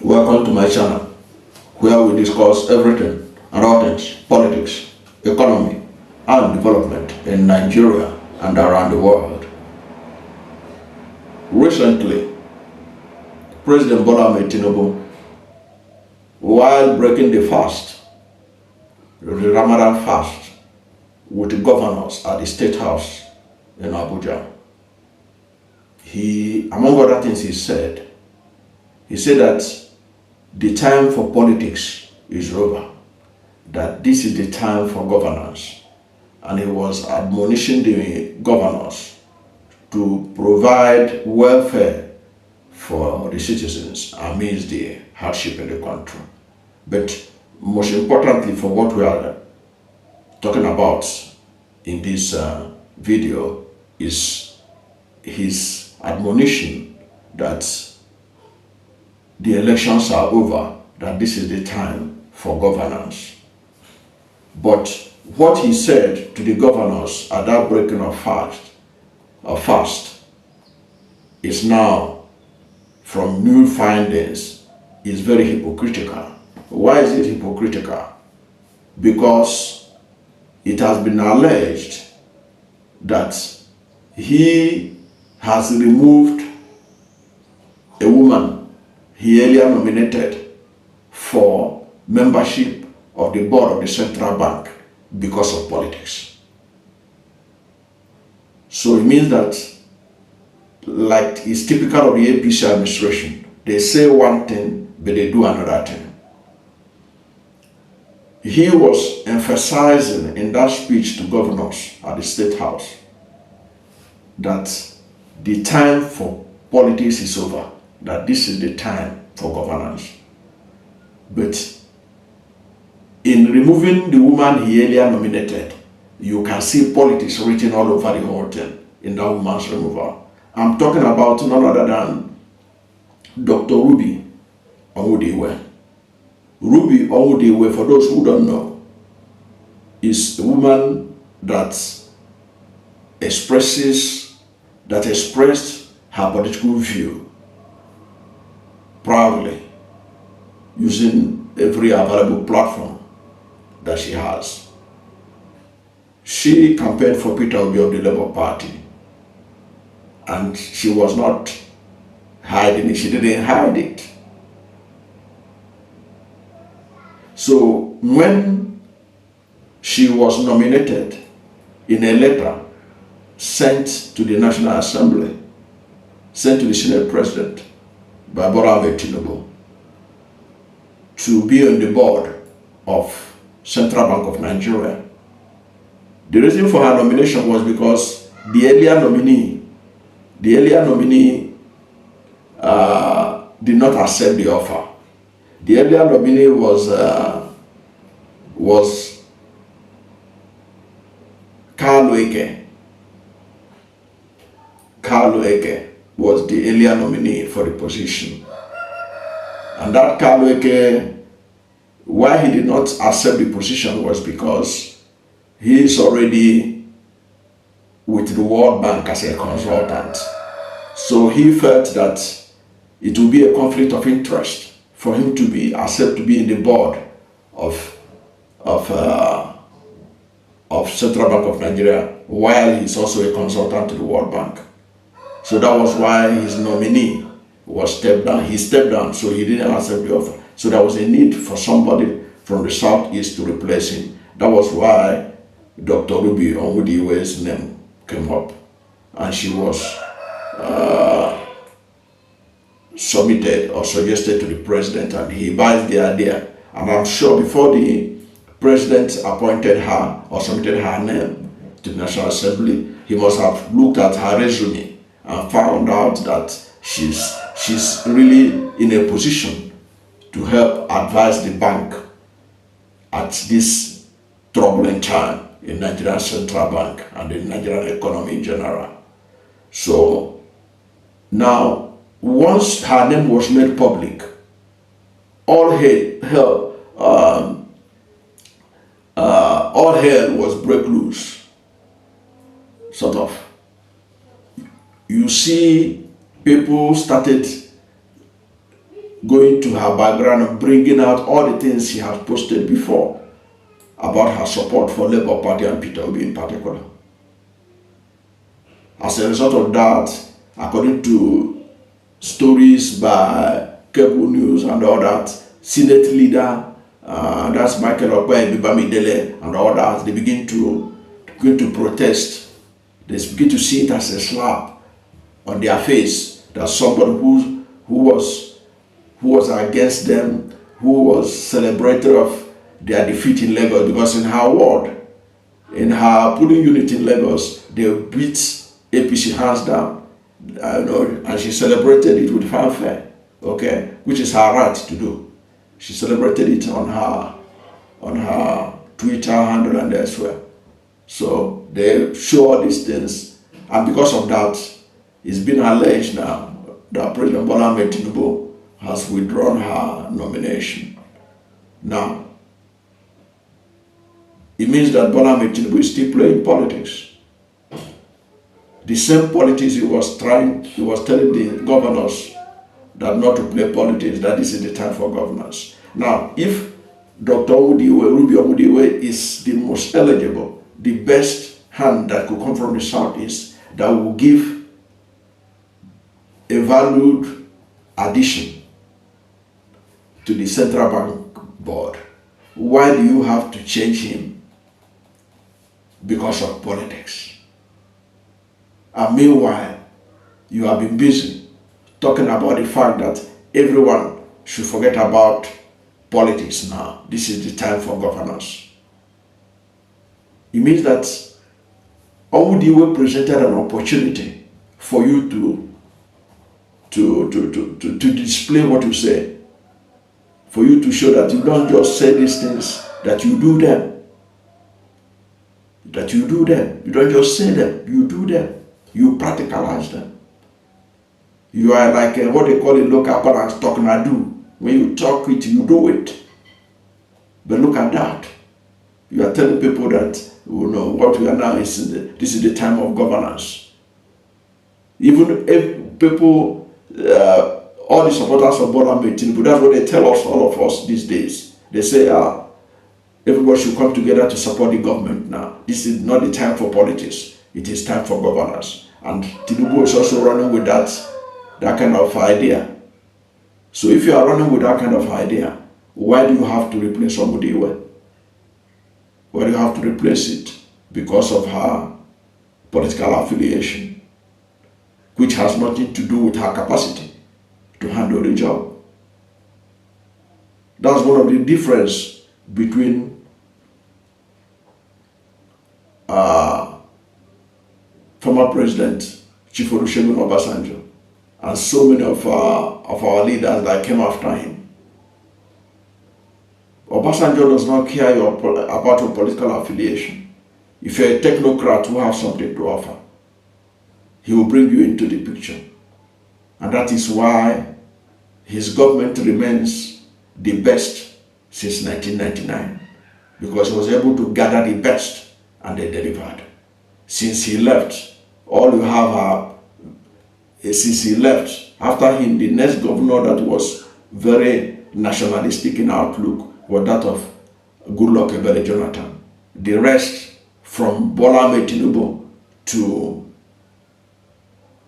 Welcome to my channel, where we discuss everything and all things, politics, economy, and development in Nigeria and around the world. Recently, President Bola Ahmed Tinubu, while breaking the fast, the Ramadan fast, with the governors at the State House in Abuja, among other things he said that the time for politics is over, that this is the time for governance, and he was admonishing the governors to provide welfare for the citizens amidst the hardship in the country. But most importantly, for what we are talking about in this video, is his admonition that the elections are over, that this is the time for governance. But what he said to the governors at that breaking of fast is now, from new findings, is very hypocritical. Why is it hypocritical? Because it has been alleged that he has removed a woman he earlier nominated for membership of the board of the central bank because of politics. So it means that, like it's typical of the APC administration, they say one thing, but they do another thing. He was emphasizing in that speech to governors at the State House that the time for politics is over, that this is the time for governance. But in removing the woman he earlier nominated, you can see politics written all over the whole thing in that woman's removal. I'm talking about none other than Dr. Ruby Onwudiwe. Ruby Onwudiwe, for those who don't know, is a woman that expressed her political view proudly, using every available platform that she has. She campaigned for Peter Obi of the Labour Party, and she was not hiding it. She didn't hide it. So when she was nominated in a letter sent to the National Assembly, sent to the Senate President by Bola Ahmed Tinubu, to be on the board of Central Bank of Nigeria, the reason for her nomination was because the earlier nominee did not accept the offer. The earlier nominee was Carlo Eke was the earlier nominee for the position. And that Carlo Eke, why he did not accept the position was because he is already with the World Bank as a consultant. So he felt that it would be a conflict of interest for him to be accepted to be in the board of Central Bank of Nigeria, while he's also a consultant to the World Bank. So that was why his nominee was stepped down. He stepped down, so he didn't accept the offer. So there was a need for somebody from the southeast to replace him. That was why Dr. Ruby Onwudiwe's name came up, and she was submitted or suggested to the president, and he buys the idea. And I'm sure before the president appointed her or submitted her name to the National Assembly, he must have looked at her resume and found out that she's really in a position to help advise the bank at this troubling time in Nigerian Central Bank and the Nigerian economy in general. So now, once her name was made public, all hell was break loose, sort of. You see, people started going to her background and bringing out all the things she has posted before about her support for Labour Party and Peter Obi in particular. As a result of that, according to stories by Cable News and all that, Senate leader, that's Michael Okwe, Bamidele, and all that, they begin to protest. They begin to see it as a slap on their face that somebody who was against them, who was celebrator of their defeat in Lagos, because in her ward, in her polling unit in Lagos, they beat APC hands down, and she celebrated it with fanfare, okay, which is her right to do. She celebrated it on her Twitter handle and elsewhere. So they show all these things, and because of that, it's been alleged now that President Bola Ahmed Tinubu has withdrawn her nomination. Now, it means that Bola Ahmed Tinubu is still playing politics. The same politics he was telling the governors that not to play politics, that this is the time for governance. Now, if Dr. Ruby Onwudiwe is the most eligible, the best hand that could come from the Southeast, that will give a valued addition to the central bank board, why do you have to change him because of politics? And meanwhile, you have been busy talking about the fact that everyone should forget about politics now. This is the time for governance. It means that Onwudiwe presented an opportunity for you to display what you say, for you to show that you don't just say these things, that you do them. That you do them. You don't just say them, you do them. You practicalize them. You are like what they call in local parents, talk and do. When you talk it, you do it. But look at that. You are telling people that, what we are now is this is the time of governance. Even if people, all the supporters of Bola Ahmed Tinubu, that's what they tell us, all of us these days. They say, everybody should come together to support the government now. This is not the time for politics. It is time for governance. And Tinubu is also running with that kind of idea. So if you are running with that kind of idea, why do you have to replace somebody? Why do you have to replace it? Because of her political affiliation, which has nothing to do with her capacity to handle the job. That's one of the difference between former President Chief Olusegun Obasanjo and so many of our leaders that came after him. Obasanjo does not care about your political affiliation. If you're a technocrat who has something to offer, he will bring you into the picture. And that is why his government remains the best since 1999, because he was able to gather the best and they delivered. Since he left, all you have are, since he left, after him, the next governor that was very nationalistic in outlook was that of Goodluck Ebele Jonathan. The rest, from Bola Ahmed Tinubu to,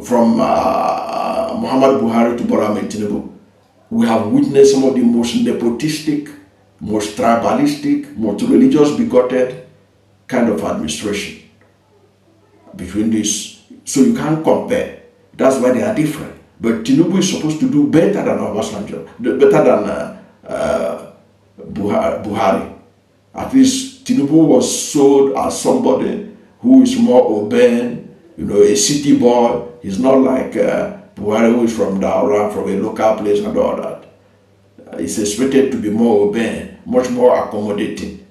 from Muhammad Buhari to Bola Ahmed Tinubu, we have witnessed some of the most nepotistic, most tribalistic, most religious bigoted kind of administration between these. So you can't compare. That's why they are different. But Tinubu is supposed to do better than Obasanjo, better than Buhari. At least Tinubu was sold as somebody who is more urbane, a city boy. He's not like Buhari, who is from Daura, from a local place and all that. He's expected to be more urbane, much more accommodating.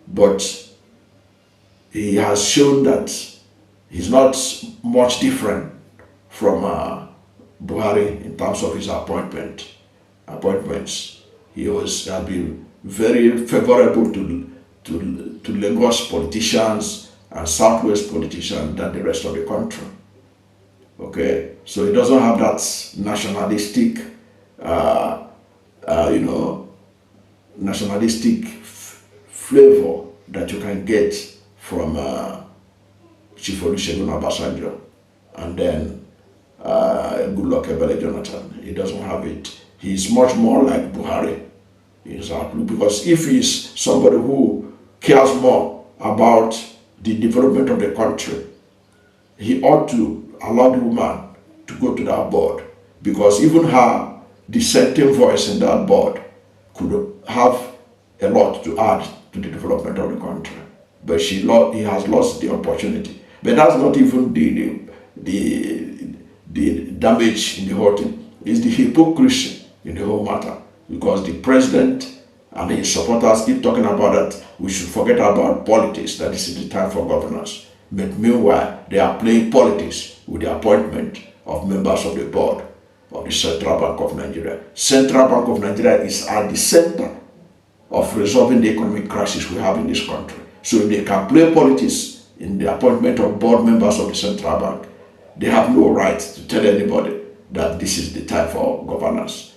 But he has shown that he's not much different from Buhari in terms of his appointments. He has been very favorable to Lagos politicians and Southwest politicians than the rest of the country. Okay, so he doesn't have that nationalistic you know, nationalistic flavor that you can get from Chief Olusegun Obasanjo, and then Goodluck Ebele Jonathan. He doesn't have it. He's much more like Buhari. Exactly, because if he's somebody who cares more about the development of the country, he ought to allow the woman to go to that board, because even her dissenting voice in that board could have a lot to add to the development of the country. But he has lost the opportunity. But that's not even the damage in the whole thing. It's the hypocrisy in the whole matter, because the president and his supporters keep talking about that we should forget about politics, that this is the time for governance. But meanwhile, they are playing politics with the appointment of members of the board of the Central Bank of Nigeria. Central Bank of Nigeria is at the center of resolving the economic crisis we have in this country. So if they can play politics in the appointment of board members of the Central Bank, they have no right to tell anybody that this is the time for governance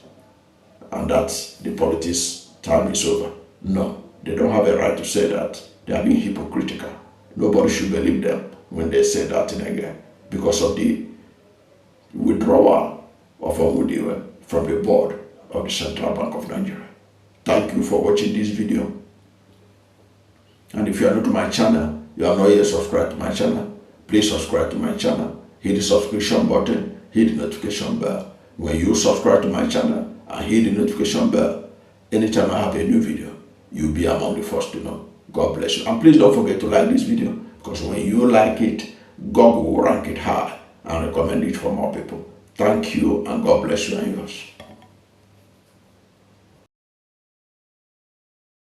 and that the politics time is over. No, they don't have a right to say that. They are being hypocritical. Nobody should believe them when they say that thing again, because of the withdrawal of Onwudiwe from the board of the Central Bank of Nigeria. Thank you for watching this video. And if you are new to my channel, you are not yet subscribed to my channel, please subscribe to my channel. Hit the subscription button, hit the notification bell. When you subscribe to my channel and hit the notification bell, anytime I have a new video, you'll be among the first to know. God bless you. And please don't forget to like this video, because when you like it, God will rank it high and recommend it for more people. Thank you, and God bless you and yours.